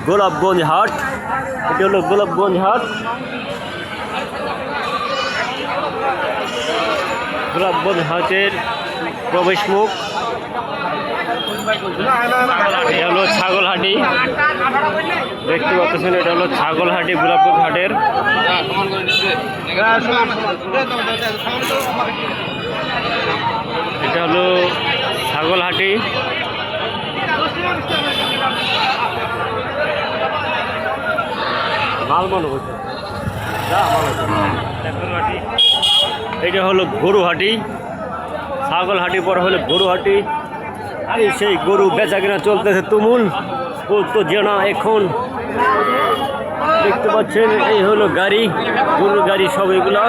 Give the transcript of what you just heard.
গোলাপগঞ্জ হাট। এটা হলো গোলাপগঞ্জ হাট। গোলাপগঞ্জ হাটের প্রবেশ মুখ। এটা হলো ছাগলহাটি, দেখতে পাচ্ছেন। এটা হলো ছাগলহাটি, গোলাপগঞ্জ হাটের। এটা হলো ছাগলহাটি। এটা হলো গরুহাটি। ছাগলহাটি পর হলো গরুহাটি। এই সেই গরু বেচা কিনা চলতেছে তুমুল। তো জেনা এখন দেখতে পাচ্ছেন। এই হলো গাড়ি, গরুর গাড়ি সব এগুলা।